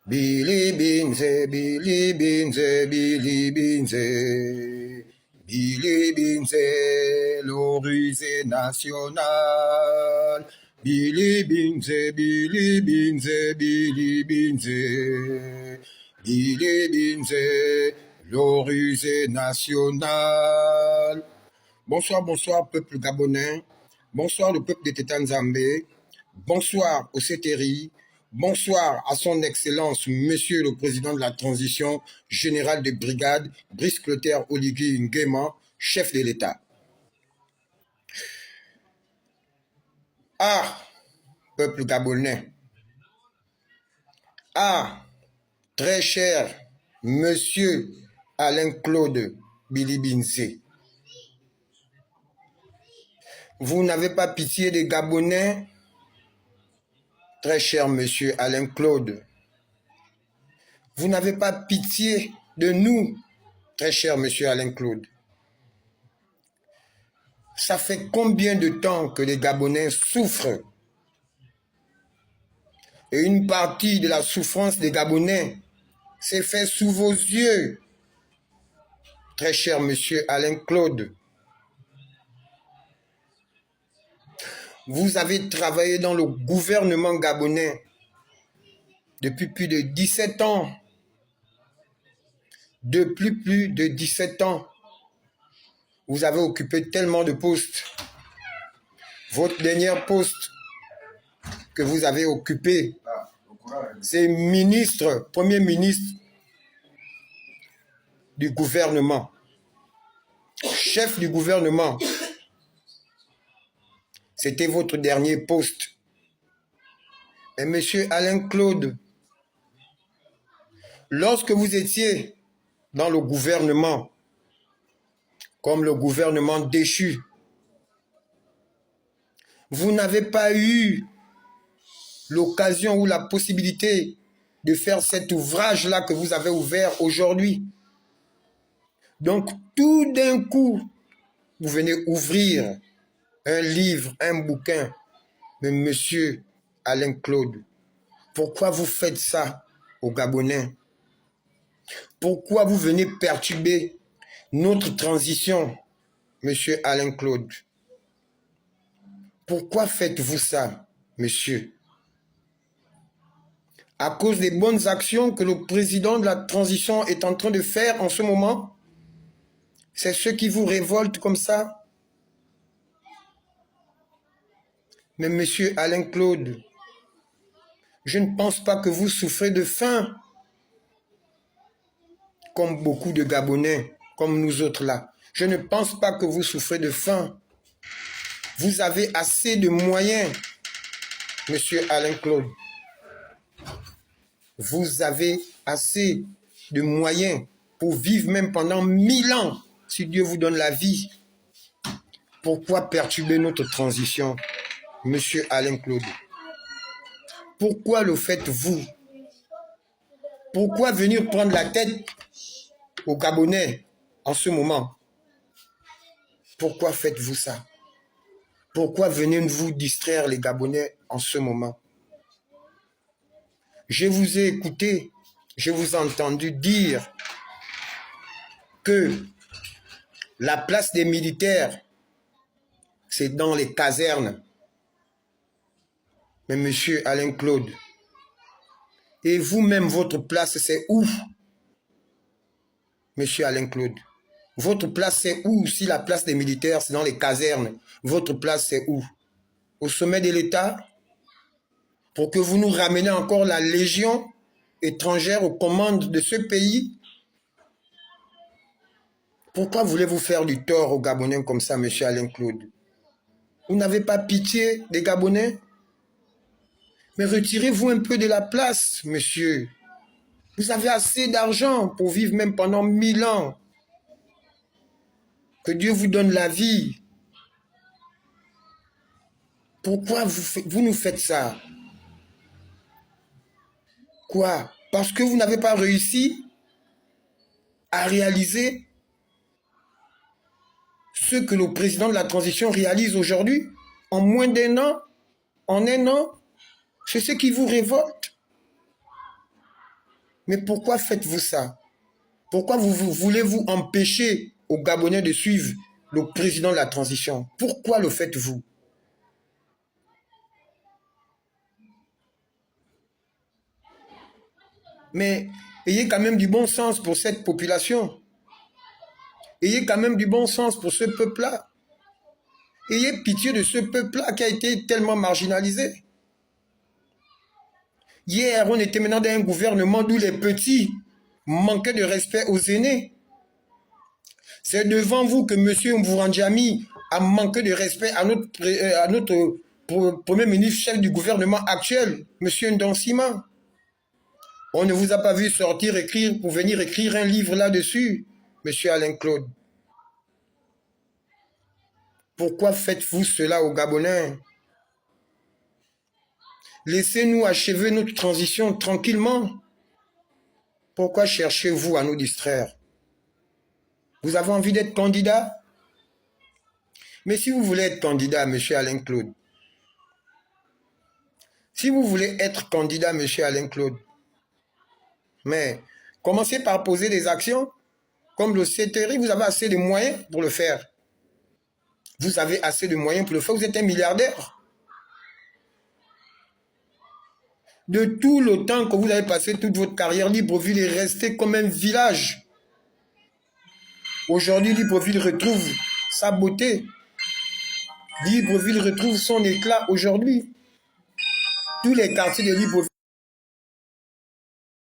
Billy Binze, Billy Binze, Billy Binze. Billy Binze, le rusé national. Billy Binze, Billy Binze, Billy Binze. Billy Binze, le rusé national. Bonsoir, bonsoir, peuple gabonais. Bonsoir, le peuple de Tétanzambé. Bonsoir au CTRI. Bonsoir à son Excellence, Monsieur le Président de la Transition, général de brigade, Brice Clotaire Oligui Nguema, chef de l'État. Ah, peuple gabonais. Ah, très cher Monsieur Alain-Claude Bilibinze. Vous n'avez pas pitié des Gabonais, très cher Monsieur Alain-Claude. Vous n'avez pas pitié de nous, très cher Monsieur Alain-Claude. Ça fait combien de temps que les Gabonais souffrent? Et une partie de la souffrance des Gabonais s'est faite sous vos yeux, très cher Monsieur Alain-Claude. Vous avez travaillé dans le gouvernement gabonais depuis plus de 17 ans. Depuis plus de 17 ans, vous avez occupé tellement de postes. Votre dernier poste que vous avez occupé, c'est ministre, premier ministre du gouvernement, chef du gouvernement. C'était votre dernier poste. Et Monsieur Alain-Claude, lorsque vous étiez dans le gouvernement, comme le gouvernement déchu, vous n'avez pas eu l'occasion ou la possibilité de faire cet ouvrage-là que vous avez ouvert aujourd'hui. Donc, tout d'un coup, vous venez ouvrir un livre, un bouquin. Mais Monsieur Alain-Claude, pourquoi vous faites ça aux Gabonais? Pourquoi vous venez perturber notre transition, Monsieur Alain-Claude? Pourquoi faites-vous ça, monsieur? À cause des bonnes actions que le président de la transition est en train de faire en ce moment? C'est ce qui vous révolte comme ça? Mais monsieur Alain-Claude, je ne pense pas que vous souffrez de faim, comme beaucoup de Gabonais, comme nous autres là. Je ne pense pas que vous souffrez de faim. Vous avez assez de moyens, monsieur Alain-Claude. Vous avez assez de moyens pour vivre même pendant 1000 ans, si Dieu vous donne la vie. Pourquoi perturber notre transition, monsieur Alain-Claude? Pourquoi le faites-vous? Pourquoi venir prendre la tête aux Gabonais en ce moment? Pourquoi faites-vous ça? Pourquoi venez-vous distraire les Gabonais en ce moment? Je vous ai écouté, je vous ai entendu dire que la place des militaires, c'est dans les casernes. Mais monsieur Alain-Claude, et vous-même, votre place, c'est où? Monsieur Alain-Claude, votre place, c'est où? Si la place des militaires, c'est dans les casernes, votre place, c'est où? Au sommet de l'État? Pour que vous nous rameniez encore la légion étrangère aux commandes de ce pays? Pourquoi voulez-vous faire du tort aux Gabonais comme ça, monsieur Alain-Claude? Vous n'avez pas pitié des Gabonais? Mais retirez-vous un peu de la place, monsieur. Vous avez assez d'argent pour vivre même pendant 1000 ans. Que Dieu vous donne la vie. Pourquoi vous nous faites ça? Quoi? Parce que vous n'avez pas réussi à réaliser ce que le président de la transition réalise aujourd'hui? En moins d'un an? En un an? C'est ce qui vous révolte? Mais pourquoi faites-vous ça? Pourquoi voulez-vous empêcher aux Gabonais de suivre le président de la transition? Pourquoi le faites-vous? Mais ayez quand même du bon sens pour cette population. Ayez quand même du bon sens pour ce peuple-là. Ayez pitié de ce peuple-là qui a été tellement marginalisé. Hier, on était maintenant dans un gouvernement d'où les petits manquaient de respect aux aînés. C'est devant vous que M. Mvourandjami a manqué de respect à notre Premier ministre chef du gouvernement actuel, M. Ndansima. On ne vous a pas vu sortir écrire pour venir écrire un livre là-dessus, M. Alain Claude. Pourquoi faites-vous cela aux Gabonais? Laissez-nous achever notre transition tranquillement. Pourquoi cherchez-vous à nous distraire? Vous avez envie d'être candidat? Mais si vous voulez être candidat, M. Alain Claude, si vous voulez être candidat, M. Alain Claude, mais commencez par poser des actions comme le CTRI, vous avez assez de moyens pour le faire. Vous avez assez de moyens pour le faire, vous êtes un milliardaire. De tout le temps que vous avez passé toute votre carrière, Libreville est resté comme un village. Aujourd'hui, Libreville retrouve sa beauté. Libreville retrouve son éclat aujourd'hui. Tous les quartiers de Libreville